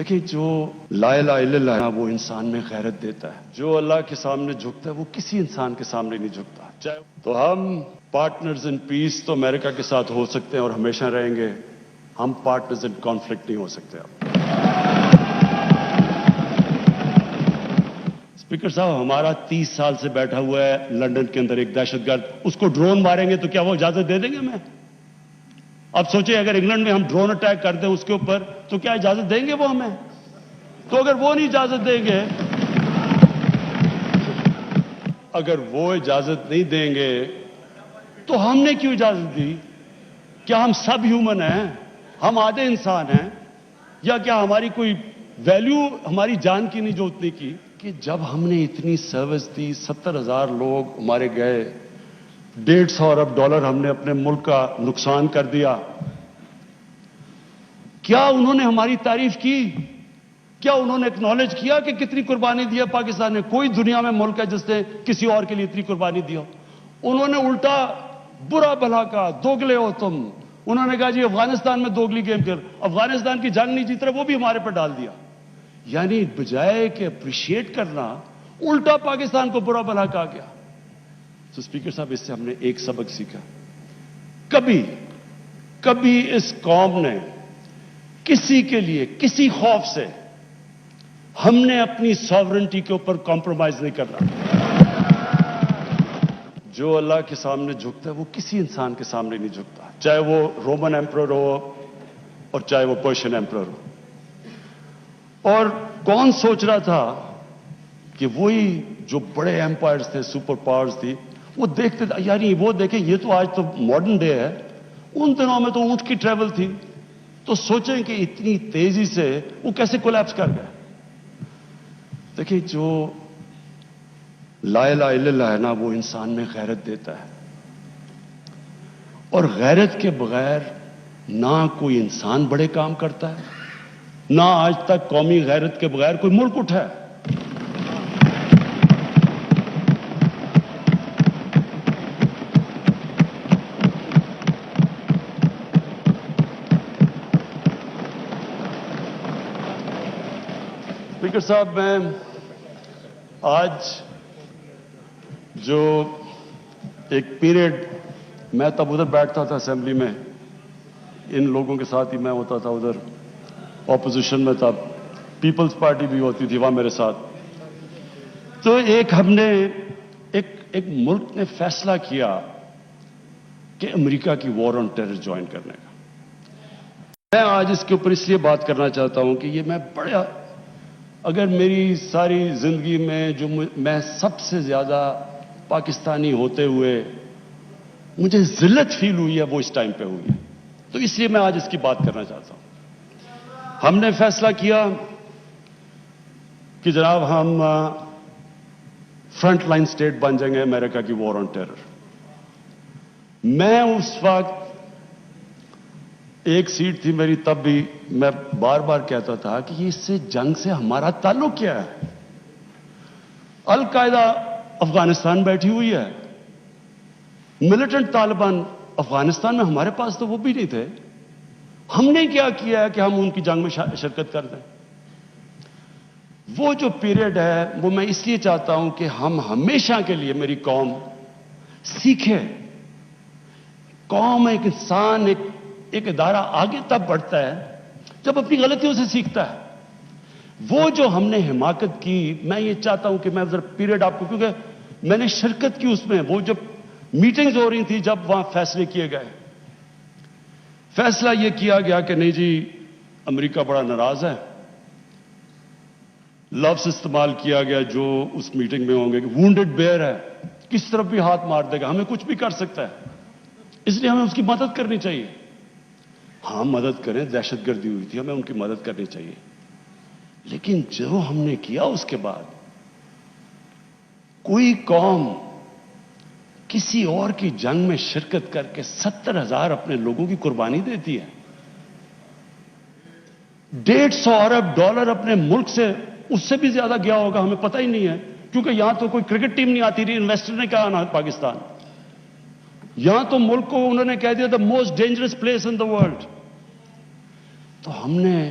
دیکھیں جو لا الہ الا اللہ وہ انسان میں غیرت دیتا ہے. جو اللہ کے سامنے جھکتا ہے وہ کسی انسان کے سامنے نہیں جھکتا. تو ہم پارٹنرز ان پیس تو امریکہ کے ساتھ ہو سکتے ہیں اور ہمیشہ رہیں گے. ہم پارٹنرز ان کانفلکٹ نہیں ہو سکتے. اسپیکر صاحب ہمارا 30 سال سے بیٹھا ہوا ہے لندن کے اندر ایک دہشت گرد, اس کو ڈرون ماریں گے تو کیا وہ اجازت دے دیں گے ہمیں؟ اب سوچیں اگر انگلینڈ میں ہم ڈرون اٹیک کر دیں اس کے اوپر تو کیا اجازت دیں گے وہ ہمیں؟ تو اگر وہ نہیں اجازت دیں گے, اگر وہ اجازت نہیں دیں گے تو ہم نے کیوں اجازت دی؟ کیا ہم سب ہیومن ہیں؟ ہم آدھے انسان ہیں؟ یا کیا ہماری کوئی ویلیو ہماری جان کی نہیں جو اتنی کی کہ جب ہم نے اتنی سروس دی, 70,000 لوگ ہمارے گئے, $150 ارب ہم نے اپنے ملک کا نقصان کر دیا, کیا انہوں نے ہماری تعریف کی؟ کیا انہوں نے اکنالج کیا کہ کتنی قربانی دیا پاکستان نے؟ کوئی دنیا میں ملک ہے جس نے کسی اور کے لیے اتنی قربانی دیا؟ انہوں نے الٹا برا بھلا کہا, دوگلے ہو تم. انہوں نے کہا جی افغانستان میں دوگلی گیم کر, افغانستان کی جنگ نہیں جیت رہے وہ بھی ہمارے پر ڈال دیا. یعنی بجائے کہ اپریشیٹ کرنا الٹا پاکستان کو برا بھلا کہا گیا. تو اسپیکر صاحب اس سے ہم نے ایک سبق سیکھا, کبھی اس قوم نے کسی کے لیے کسی خوف سے ہم نے اپنی ساورنٹی کے اوپر کمپرومائز نہیں کرنا. جو اللہ کے سامنے جھکتا ہے وہ کسی انسان کے سامنے نہیں جھکتا, چاہے وہ رومن ایمپرر ہو اور چاہے وہ پرشین ایمپرر ہو. اور کون سوچ رہا تھا کہ وہی جو بڑے ایمپائرز تھے, سپر پاورز تھی, وہ دیکھتے تھے یعنی وہ دیکھیں یہ تو آج تو ماڈرن ڈے ہے, ان دنوں میں تو اونٹ کی ٹریول تھی. تو سوچیں کہ اتنی تیزی سے وہ کیسے کولیپس کر گئے. دیکھیں جو لا الہ الا اللہ ہے نا وہ انسان میں غیرت دیتا ہے, اور غیرت کے بغیر نہ کوئی انسان بڑے کام کرتا ہے, نہ آج تک قومی غیرت کے بغیر کوئی ملک اٹھا ہے. اسپیکر صاحب میں آج جو ایک پیریڈ میں تب ادھر بیٹھتا تھا اسمبلی میں, ان لوگوں کے ساتھ ہی میں ہوتا تھا, ادھر اپوزیشن میں تب پیپلز پارٹی بھی ہوتی تھی وہاں میرے ساتھ. تو ہم نے ایک ملک نے فیصلہ کیا کہ امریکہ کی وار آن ٹیرر جوائن کرنے کا. میں آج اس کے اوپر اس لیے بات کرنا چاہتا ہوں کہ یہ میں بڑا, اگر میری ساری زندگی میں جو میں سب سے زیادہ پاکستانی ہوتے ہوئے مجھے ذلت فیل ہوئی ہے وہ اس ٹائم پہ ہوئی ہے. تو اس لیے میں آج اس کی بات کرنا چاہتا ہوں. ہم نے فیصلہ کیا کہ جناب ہم فرنٹ لائن سٹیٹ بن جائیں گے امریکہ کی وار آن ٹیرر. میں اس وقت ایک سیٹ تھی میری, تب بھی میں بار بار کہتا تھا کہ یہ اس سے جنگ سے ہمارا تعلق کیا ہے؟ القاعدہ افغانستان بیٹھی ہوئی ہے, ملیٹنٹ طالبان افغانستان میں, ہمارے پاس تو وہ بھی نہیں تھے. ہم نے کیا کیا ہے کہ ہم ان کی جنگ میں شرکت کر دیں؟ وہ جو پیریڈ ہے وہ میں اس لیے چاہتا ہوں کہ ہم ہمیشہ کے لیے, میری قوم سیکھے. قوم, ایک انسان, ایک ادارہ آگے تب بڑھتا ہے جب اپنی غلطیوں سے سیکھتا ہے. وہ جو ہم نے حماقت کی, میں یہ چاہتا ہوں کہ میں ذرا پیریڈ آپ کو, کیونکہ میں نے شرکت کی اس میں, وہ جب میٹنگز ہو رہی تھی جب وہاں فیصلے کیے گئے, فیصلہ یہ کیا گیا کہ نہیں جی امریکہ بڑا ناراض ہے. لفظ استعمال کیا گیا جو اس میٹنگ میں ہوں گے کہ وونڈڈ بیئر ہے, کس طرف بھی ہاتھ مار دے گا, ہمیں کچھ بھی کر سکتا ہے, اس لیے ہمیں اس کی مدد کرنی چاہیے. ہاں مدد کریں, دہشت گردی ہوئی تھی, ہمیں ان کی مدد کرنی چاہیے. لیکن جو ہم نے کیا اس کے بعد, کوئی قوم کسی اور کی جنگ میں شرکت کر کے 70,000 اپنے لوگوں کی قربانی دیتی ہے. $150 ارب اپنے ملک سے, اس سے بھی زیادہ گیا ہوگا, ہمیں پتہ ہی نہیں ہے, کیونکہ یہاں تو کوئی کرکٹ ٹیم نہیں آتی رہی. انویسٹر نے کہا نا پاکستان, یہاں تو ملک کو انہوں نے کہہ دیا the most dangerous place in the world. تو ہم نے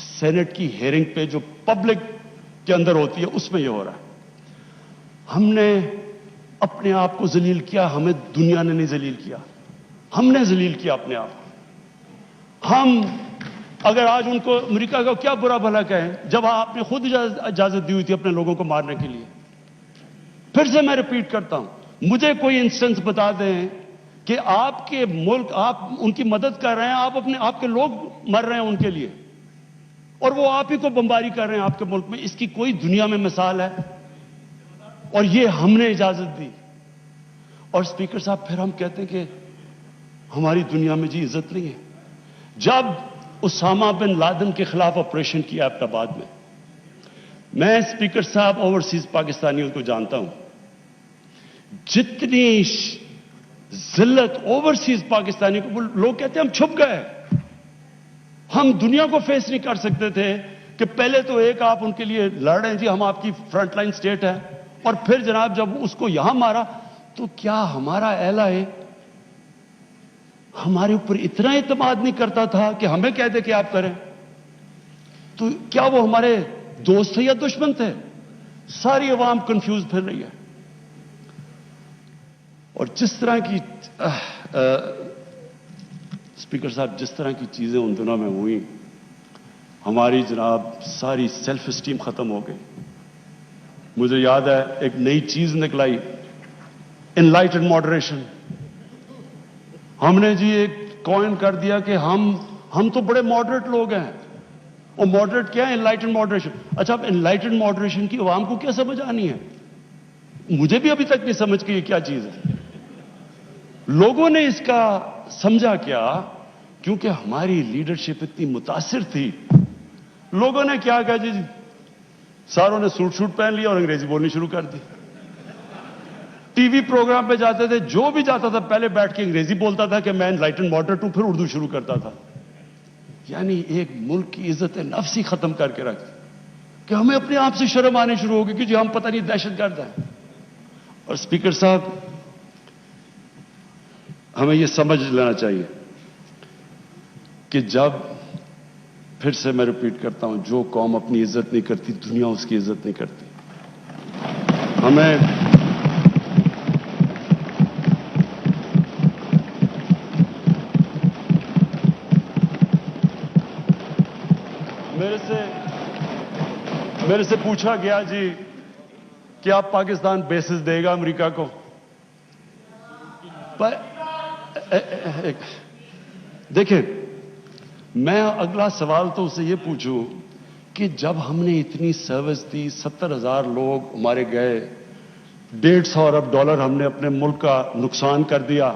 سینٹ کی ہیئرنگ پہ جو پبلک کے اندر ہوتی ہے اس میں یہ ہو رہا ہے. ہم نے اپنے آپ کو ذلیل کیا, ہمیں دنیا نے نہیں ذلیل کیا, ہم نے ذلیل کیا اپنے آپ کو. ہم اگر آج ان کو امریکہ کا کیا برا بھلا کہیں جب آپ نے خود اجازت دی ہوئی تھی اپنے لوگوں کو مارنے کے لیے. پھر سے میں ریپیٹ کرتا ہوں, مجھے کوئی انسٹنس بتا دیں کہ آپ کے ملک, آپ ان کی مدد کر رہے ہیں, آپ کے لوگ مر رہے ہیں ان کے لیے, اور وہ آپ ہی کو بمباری کر رہے ہیں آپ کے ملک میں. اس کی کوئی دنیا میں مثال ہے؟ اور یہ ہم نے اجازت دی. اور اسپیکر صاحب پھر ہم کہتے ہیں کہ ہماری دنیا میں جی عزت نہیں ہے. جب اسامہ بن لادن کے خلاف آپریشن کیا ایبٹ آباد میں اسپیکر صاحب اوورسیز پاکستانیوں کو جانتا ہوں, جتنی ذلت اوورسیز پاکستانی کو, لوگ کہتے ہیں ہم چھپ گئے, ہم دنیا کو فیس نہیں کر سکتے تھے کہ پہلے تو ایک آپ ان کے لیے لڑ رہے ہیں جی ہم آپ کی فرنٹ لائن سٹیٹ ہے, اور پھر جناب جب اس کو یہاں مارا تو کیا ہمارا اہل ہے ہمارے اوپر اتنا اعتماد نہیں کرتا تھا کہ ہمیں کہہ دے کہ آپ کریں؟ تو کیا وہ ہمارے دوست تھے یا دشمن تھے؟ ساری عوام کنفیوز پھر رہی ہے. اور جس طرح کی اسپیکر صاحب جس طرح کی چیزیں ان دنوں میں ہوئی, ہماری جناب ساری سیلف اسٹیم ختم ہو گئی. مجھے یاد ہے ایک نئی چیز نکلائی, انلائٹنڈ ماڈریشن. ہم نے جی ایک کوئن کر دیا کہ ہم تو بڑے ماڈریٹ لوگ ہیں. اور ماڈریٹ کیا ہے؟ Enlightened moderation. اچھا, اب انلائٹنڈ ماڈریشن کی عوام کو کیا سمجھ آنی ہے؟ مجھے بھی ابھی تک نہیں سمجھ کہ یہ کیا چیز ہے. لوگوں نے اس کا سمجھا کیا؟ کیونکہ ہماری لیڈرشپ اتنی متاثر تھی. لوگوں نے کیا کہا جی, ساروں نے سوٹ شوٹ پہن لیا اور انگریزی بولنی شروع کر دی. ٹی وی پروگرام پہ جاتے تھے, جو بھی جاتا تھا پہلے بیٹھ کے انگریزی بولتا تھا کہ میں انلائٹنڈ ماڈریٹ ہوں, پھر اردو شروع کرتا تھا. یعنی ایک ملک کی عزت نفس ہی ختم کر کے رکھ کہ ہمیں اپنے آپ سے شرم آنے شروع ہوگی کہ جی ہم پتہ نہیں دہشت گرد ہیں. اور اسپیکر صاحب ہمیں یہ سمجھ لینا چاہیے کہ جب, پھر سے میں ریپیٹ کرتا ہوں, جو قوم اپنی عزت نہیں کرتی دنیا اس کی عزت نہیں کرتی. ہمیں میرے سے پوچھا گیا جی کہ آپ پاکستان بیسز دے گا امریکہ کو. دیکھیں, میں اگلا سوال تو اسے یہ پوچھوں کہ جب ہم نے اتنی سروس دی, 70,000 لوگ ہمارے گئے, $150 ارب ہم نے اپنے ملک کا نقصان کر دیا,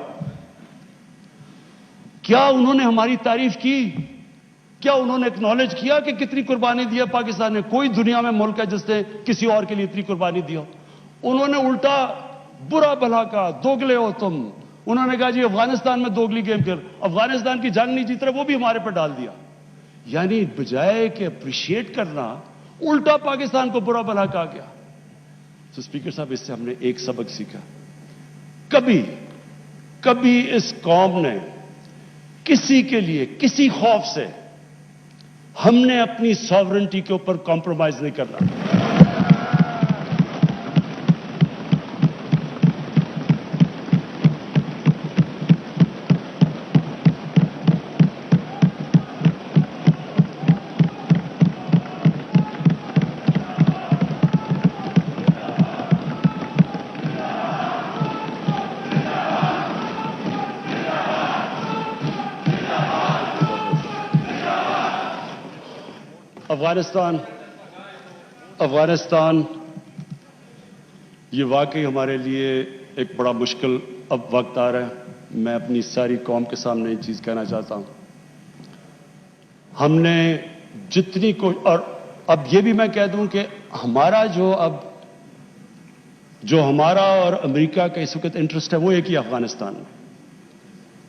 کیا انہوں نے ہماری تعریف کی؟ کیا انہوں نے ایکنالج کیا کہ کتنی قربانی دی ہے پاکستان نے؟ کوئی دنیا میں ملک ہے جس نے کسی اور کے لیے اتنی قربانی دی ہو؟ انہوں نے الٹا برا بھلا کہا, دوگلے ہو تم. انہوں نے کہا جی افغانستان میں دوگلی گیم کر, افغانستان کی جنگ نہیں جیت رہے, وہ بھی ہمارے پر ڈال دیا. یعنی بجائے کہ اپریشیٹ کرنا, الٹا پاکستان کو برا بھلا کہا گیا. تو اسپیکر صاحب اس سے ہم نے ایک سبق سیکھا, کبھی اس قوم نے کسی کے لیے کسی خوف سے ہم نے اپنی ساورنٹی کے اوپر کمپرومائز نہیں کرنا. افغانستان یہ واقعی ہمارے لیے ایک بڑا مشکل اب وقت آ رہا ہے. میں اپنی ساری قوم کے سامنے یہ چیز کہنا چاہتا ہوں, ہم نے جتنی اور اب یہ بھی میں کہہ دوں کہ ہمارا جو ہمارا اور امریکہ کا اس وقت انٹرسٹ ہے وہ ایک ہی افغانستان میں.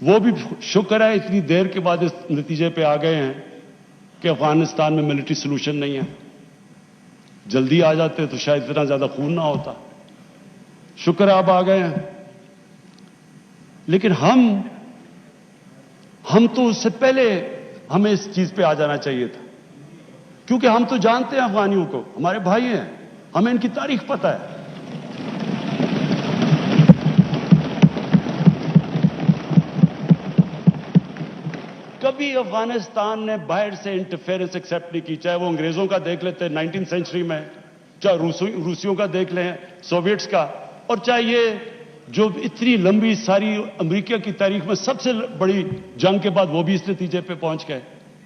وہ بھی شکر ہے اتنی دیر کے بعد اس نتیجے پہ آ گئے ہیں کہ افغانستان میں ملٹری سولوشن نہیں ہے. جلدی آ جاتے تو شاید اتنا زیادہ خون نہ ہوتا. شکر آپ آ گئے ہیں. لیکن ہم تو اس سے پہلے ہمیں اس چیز پہ آ جانا چاہیے تھا. کیونکہ ہم تو جانتے ہیں افغانیوں کو، ہمارے بھائی ہیں، ہمیں ان کی تاریخ پتہ ہے. کبھی افغانستان نے باہر سے انٹرفیئرنس ایکسیپٹ نہیں کی، چاہے وہ انگریزوں کا دیکھ لیتے 19 سینچری میں، چاہے روسیوں کا دیکھ لیں، سوویٹس کا، اور چاہے یہ جو اتنی لمبی ساری امریکہ کی تاریخ میں سب سے بڑی جنگ کے بعد وہ بھی اس نتیجے پہ پہنچ گئے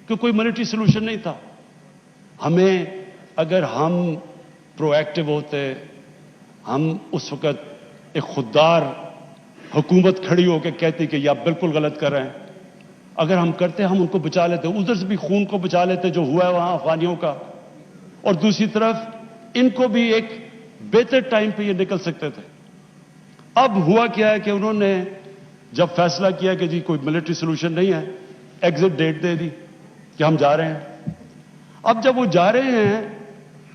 کہ کوئی ملٹری سولوشن نہیں تھا. ہمیں اگر ہم پرو ایکٹیو ہوتے، ہم اس وقت ایک خوددار حکومت کھڑی ہو کے کہتی کہ یہ آپ بالکل غلط کر رہے ہیں، اگر ہم کرتے ہم ان کو بچا لیتے، ادھر سے بھی خون کو بچا لیتے جو ہوا ہے وہاں افغانیوں کا، اور دوسری طرف ان کو بھی ایک بہتر ٹائم پہ یہ نکل سکتے تھے. اب ہوا کیا ہے کہ انہوں نے جب فیصلہ کیا کہ جی کوئی ملٹری سولوشن نہیں ہے، ایگزٹ ڈیٹ دے دی کہ ہم جا رہے ہیں. اب جب وہ جا رہے ہیں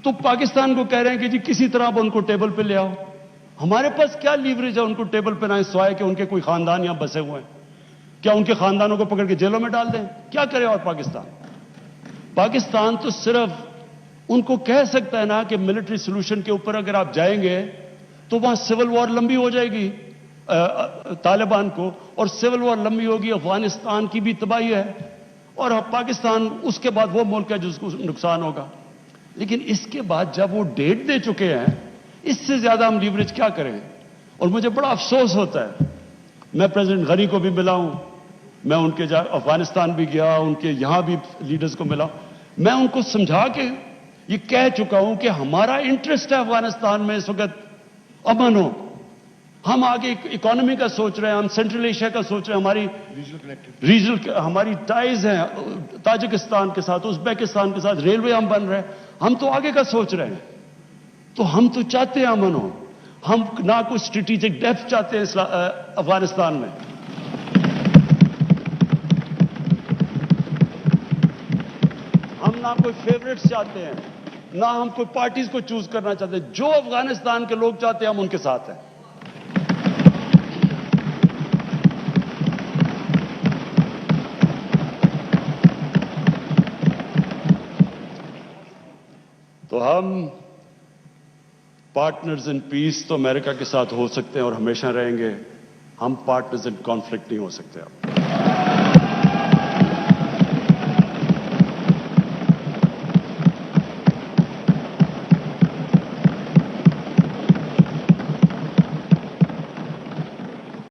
تو پاکستان کو کہہ رہے ہیں کہ جی کسی طرح اب ان کو ٹیبل پہ لے آؤ. ہمارے پاس کیا لیوریج ہے ان کو ٹیبل پہ نہ سوائے کہ ان کے کوئی خاندان یہاں بسے ہوئے ہیں؟ کیا ان کے خاندانوں کو پکڑ کے جیلوں میں ڈال دیں؟ کیا کرے؟ اور پاکستان تو صرف ان کو کہہ سکتا ہے نا کہ ملٹری سولوشن کے اوپر اگر آپ جائیں گے تو وہاں سول وار لمبی ہو جائے گی طالبان کو، اور سول وار لمبی ہوگی، افغانستان کی بھی تباہی ہے، اور پاکستان اس کے بعد وہ ملک ہے جس کو نقصان ہوگا. لیکن اس کے بعد جب وہ ڈیٹ دے چکے ہیں، اس سے زیادہ ہم لیوریج کیا کریں؟ اور مجھے بڑا افسوس ہوتا ہے. میں پریزیڈنٹ غنی کو بھی ملا ہوں، میں ان کے افغانستان بھی گیا، ان کے یہاں بھی لیڈرز کو ملا. میں ان کو سمجھا کے یہ کہہ چکا ہوں کہ ہمارا انٹرسٹ ہے افغانستان میں اس وقت امن ہو. ہم آگے اکانومی کا سوچ رہے ہیں، ہم سینٹرل ایشیا کا سوچ رہے ہیں، ہماری ریجنل ہماری ٹائز ہیں تاجکستان کے ساتھ، ازبیکستان کے ساتھ، ریلوے ہم بن رہے ہیں، ہم تو آگے کا سوچ رہے ہیں. تو ہم تو چاہتے ہیں امن ہو، ہم نہ کوئی اسٹریٹجک ڈیپتھ چاہتے ہیں افغانستان میں. ہم نہ کوئی فیوریٹس چاہتے ہیں، نہ ہم کوئی پارٹیز کو چوز کرنا چاہتے ہیں. جو افغانستان کے لوگ چاہتے ہیں ہم ان کے ساتھ ہیں. تو ہم پارٹنرز ان پیس تو امریکہ کے ساتھ ہو سکتے ہیں اور ہمیشہ رہیں گے، ہم پارٹنرز ان کانفلکٹ نہیں ہو سکتے. اب